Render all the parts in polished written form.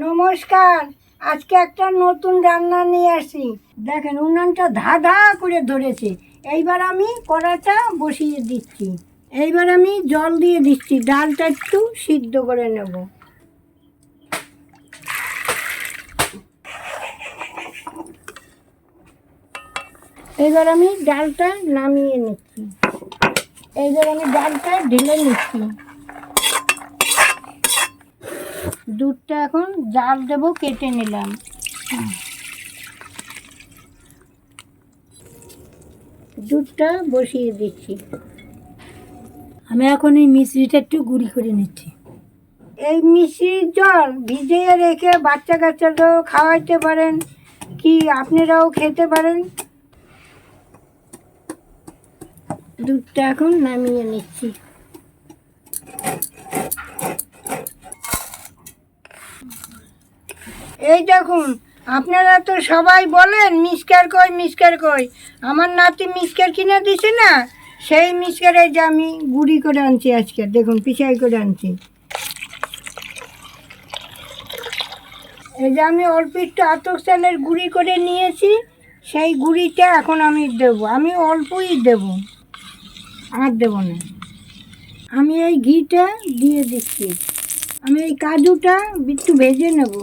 নমস্কার। আজকে একটা নতুন রান্না নিয়ে আসি। দেখেন উনানটা ধা ধা করে ধরেছে। এইবার আমি কড়াটা বসিয়ে দিচ্ছি। এইবার আমি জল দিয়ে দিচ্ছি, ডালটা একটু সিদ্ধ করে নেব। এইবার আমি ডালটা নামিয়ে নিচ্ছি। এইবার আমি ডালটা ঢেলে নিচ্ছি। দুধটা এখন জাল দেব, কেটে নিলাম। দুধটা বসিয়ে দিচ্ছি। আমি এখন এই মিশ্রিটা একটু গুঁড়ি করে নিচ্ছি। এই মিষ্টির জল ভিজিয়ে রেখে বাচ্চা কাচ্চাদেরও খাওয়াইতে পারেন, কি আপনারাও খেতে পারেন। দুধটা এখন নামিয়ে নিচ্ছি। এই দেখুন, আপনারা তো সবাই বলেন মিসকার কই মিসকার কই। আমার নাতি মিসকার কিনে দিছে না, সেই মিসকারে যে আমি গুঁড়ি করে আনছি আজকে। দেখুন পিছাই করে আনছি। এই যে আমি অল্প একটু আতপ চালের গুঁড়ি করে নিয়েছি, সেই গুঁড়িটা এখন আমি দেবো। আমি অল্পই দেব, আর দেব না। আমি এই ঘিটা দিয়ে দিচ্ছি। আমি এই কাজুটা একটু ভেজে নেব।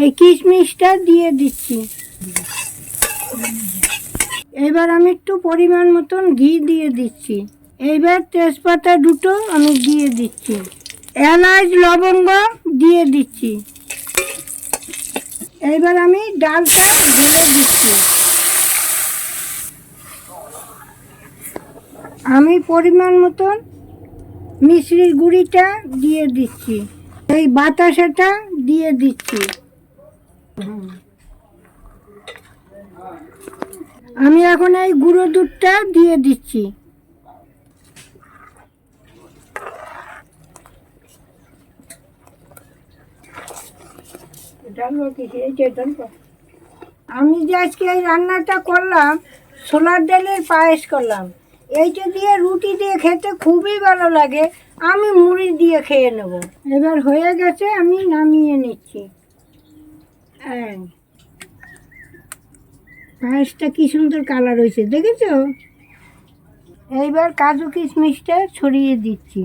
এই কিশমিশটা দিয়ে দিচ্ছি। এবার আমি একটু পরিমাণ মতন ঘি দিয়ে দিচ্ছি। এইবার তেজপাতা দুটো আমি দিয়ে দিচ্ছি। এলাচ লবঙ্গ দিয়ে দিচ্ছি। এইবার আমি ডালটা ঢেলে দিচ্ছি। আমি পরিমাণ মতন মিশ্রির গুঁড়িটা দিয়ে দিচ্ছি। এই বাতাসাটা দিয়ে দিচ্ছি। আমি এখন এই গুঁড়ো দুধটা দিয়ে দিচ্ছি। আমি যে আজকে এই রান্নাটা করলাম, ছোলার ডালের পায়েস করলাম। এইটা দিয়ে রুটি দিয়ে খেতে খুবই ভালো লাগে। আমি মুড়ি দিয়ে খেয়ে নেব। এবার হয়ে গেছে, আমি নামিয়ে নিচ্ছি। হ্যাঁ, পায়েসটা কি সুন্দর কালার হয়েছে, দেখেছো? এইবার কাজু কিশমিশটা ছড়িয়ে দিচ্ছি।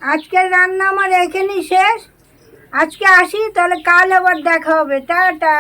আজকের রান্না আমার এখানেই শেষ। আজকে আসি, তাহলে কাল আবার দেখা হবে। টাটা।